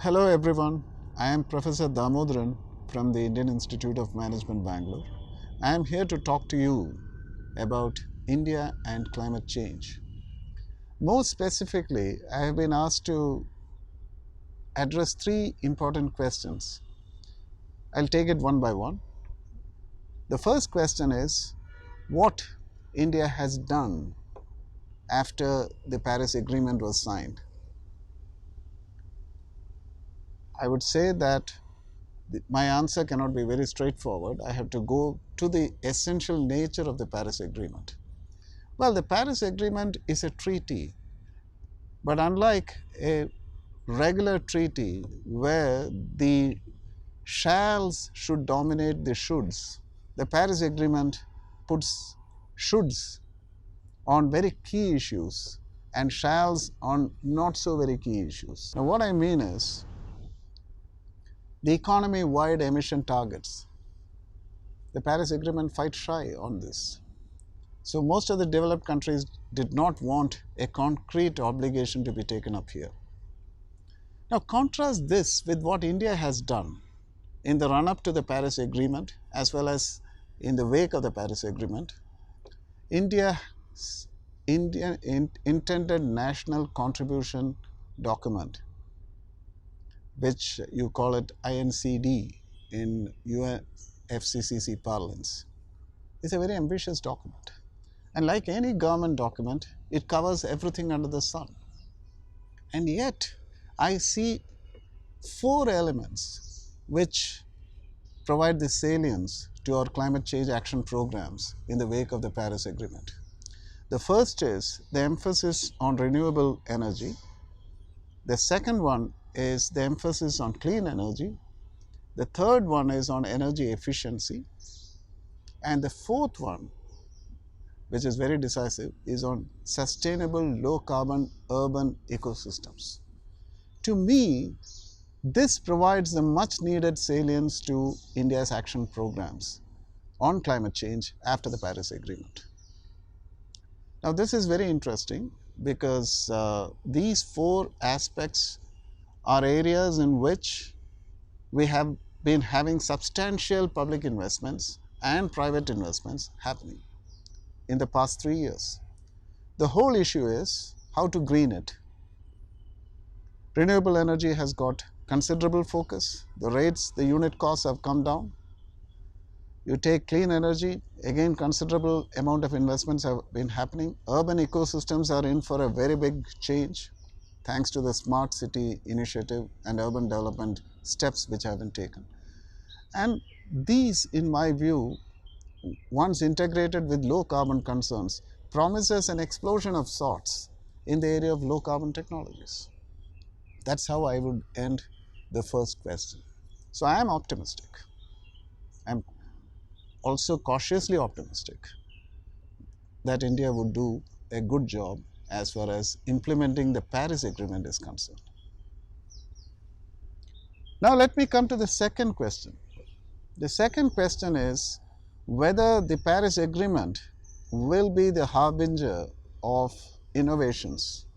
Hello everyone, I am Professor Damodaran from the Indian Institute of Management, Bangalore. I am here to talk to you about India and climate change. More specifically, I have been asked to address three important questions. I'll take it one by one. The first question is what India has done after the Paris Agreement was signed. I would say that my answer cannot be very straightforward. I have to go to the essential nature of the Paris Agreement. Well, the Paris Agreement is a treaty, but unlike a regular treaty where the shalls should dominate the shoulds, the Paris Agreement puts shoulds on very key issues and shalls on not so very key issues. Now, what I mean is, the economy-wide emission targets. The Paris Agreement fights shy on this. So most of the developed countries did not want a concrete obligation to be taken up here. Now contrast this with what India has done in the run-up to the Paris Agreement as well as in the wake of the Paris Agreement. India's intended national contribution document, which you call it INCD in UNFCCC parlance, is a very ambitious document. And like any government document, it covers everything under the sun. And yet, I see four elements which provide the salience to our climate change action programs in the wake of the Paris Agreement. The first is the emphasis on renewable energy. The second one is the emphasis on clean energy. The third one is on energy efficiency. And the fourth one, which is very decisive, is on sustainable low carbon urban ecosystems. To me, this provides the much needed salience to India's action programs on climate change after the Paris Agreement. Now this is very interesting because these four aspects are areas in which we have been having substantial public investments and private investments happening in the past 3 years. The whole issue is how to green it. Renewable energy has got considerable focus. The rates, the unit costs have come down. You take clean energy, again considerable amount of investments have been happening. Urban ecosystems are in for a very big change thanks to the smart city initiative and urban development steps which have been taken. And these, in my view, once integrated with low carbon concerns, promises an explosion of sorts in the area of low carbon technologies. That's how I would end the first question. So I am optimistic. I'm also cautiously optimistic that India would do a good job as far as implementing the Paris Agreement is concerned. Now let me come to the second question. The second question is whether the Paris Agreement will be the harbinger of innovations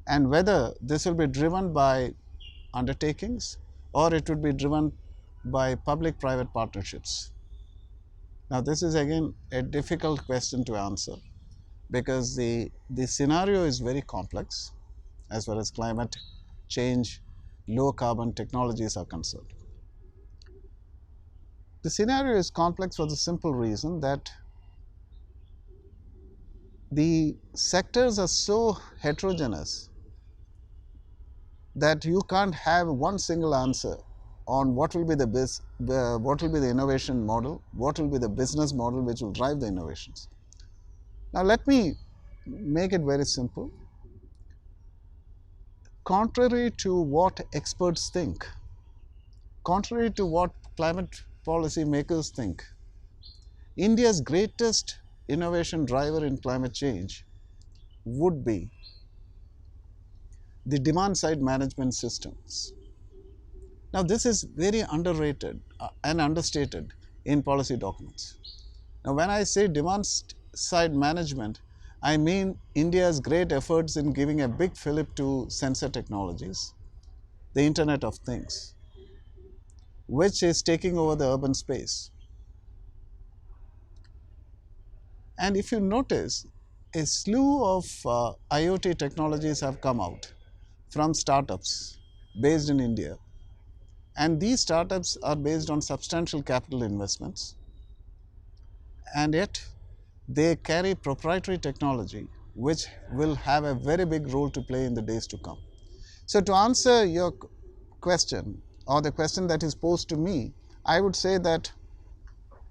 and whether this will be driven by undertakings or it would be driven by public-private partnerships. Now this is again a difficult question to answer because the scenario is very complex as far as climate change, low carbon technologies are concerned. The scenario is complex for the simple reason that the sectors are so heterogeneous that you can't have one single answer on what will be the innovation model, what will be the business model which will drive the innovations. Now let me make it very simple. Contrary to what experts think, contrary to what climate policy makers think, India's greatest innovation driver in climate change would be the demand side management systems. Now this is very underrated and understated in policy documents. Now when I say demand side management, I mean India's great efforts in giving a big fillip to sensor technologies the Internet of Things, which is taking over the urban space. And if you notice, a slew of IoT technologies have come out from startups based in India. And these startups are based on substantial capital investments, and yet they carry proprietary technology which will have a very big role to play in the days to come. So, to answer your question, or the question that is posed to me, I would say that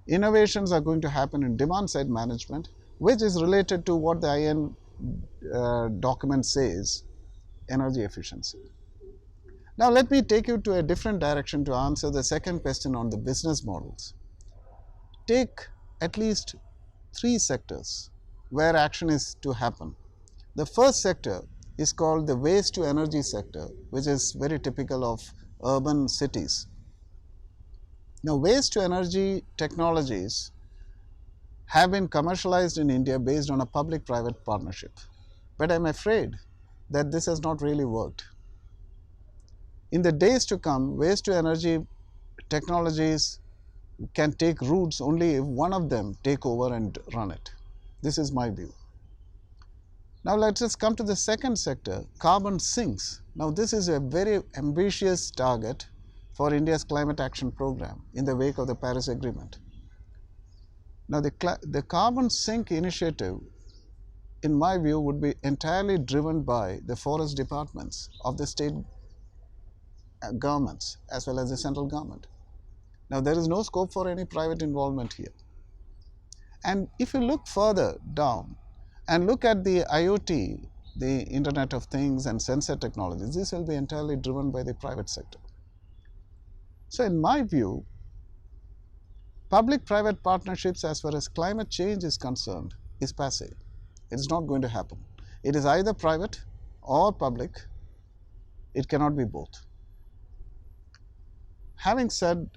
innovations are going to happen in demand side management, which is related to what the IN document says, energy efficiency. Now, let me take you to a different direction to answer the second question on the business models. Take at least three sectors where action is to happen. The first sector is called the waste to energy sector, which is very typical of urban cities. Now, waste to energy technologies have been commercialized in India based on a public-private partnership. But I'm afraid that this has not really worked. In the days to come, waste to energy technologies can take roots only if one of them take over and run it. This is my view. Now let us come to the second sector, carbon sinks. Now this is a very ambitious target for India's climate action program in the wake of the Paris Agreement. Now the carbon sink initiative, in my view, would be entirely driven by the forest departments of the state governments as well as the central government. Now there is no scope for any private involvement here. And if you look further down and look at the IoT, the Internet of Things and sensor technologies, this will be entirely driven by the private sector. So in my view, public-private partnerships as far as climate change is concerned is passe. It is not going to happen. It is either private or public. It cannot be both. Having said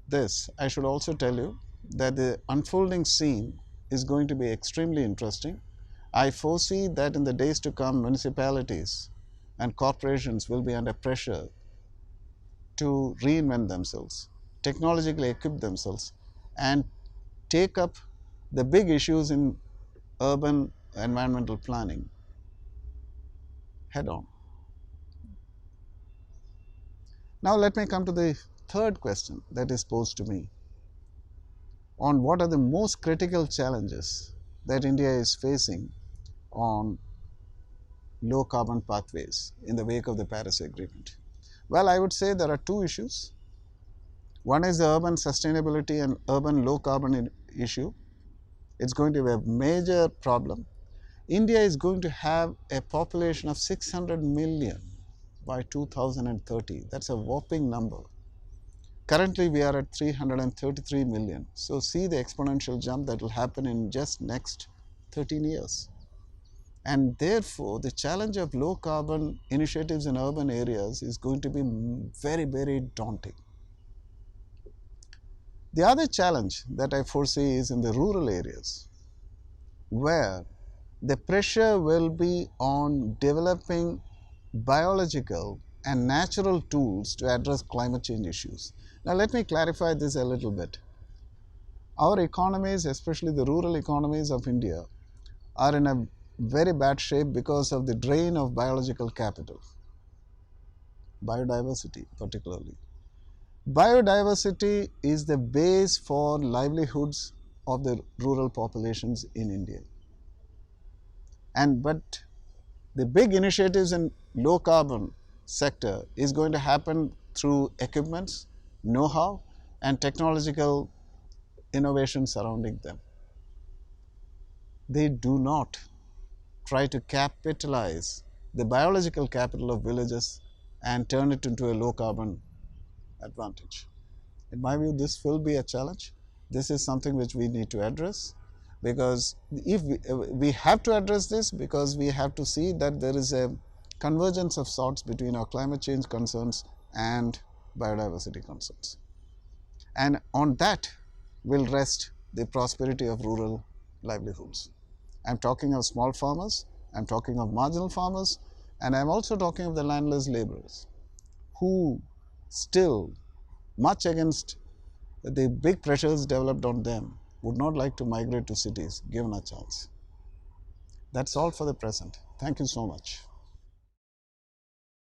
this, I should also tell you that the unfolding scene is going to be extremely interesting. I foresee that in the days to come, municipalities and corporations will be under pressure to reinvent themselves, technologically equip themselves, and take up the big issues in urban environmental planning head on. Now let me come to the third question that is posed to me on what are the most critical challenges that India is facing on low carbon pathways in the wake of the Paris Agreement. Well, I would say there are two issues. One is the urban sustainability and urban low carbon issue. It's going to be a major problem. India is going to have a population of 600 million by 2030. That's a whopping number. Currently, we are at 333 million. So see the exponential jump that will happen in just next 13 years. And therefore, the challenge of low carbon initiatives in urban areas is going to be very, very daunting. The other challenge that I foresee is in the rural areas, where the pressure will be on developing biological and natural tools to address climate change issues. Now, let me clarify this a little bit. Our economies, especially the rural economies of India, are in a very bad shape because of the drain of biological capital, biodiversity particularly. Biodiversity is the base for livelihoods of the rural populations in India. But the big initiatives in low carbon sector is going to happen through equipments, know-how and technological innovation surrounding them. They do not try to capitalize the biological capital of villages and turn it into a low carbon advantage. In my view, this will be a challenge. This is something which we need to address, because if we have to address this, because we have to see that there is a convergence of sorts between our climate change concerns and biodiversity concerns. And on that will rest the prosperity of rural livelihoods. I'm talking of small farmers, I'm talking of marginal farmers, and I'm also talking of the landless laborers. who still, much against the big pressures developed on them, would not like to migrate to cities given a chance. That's all for the present. Thank you so much.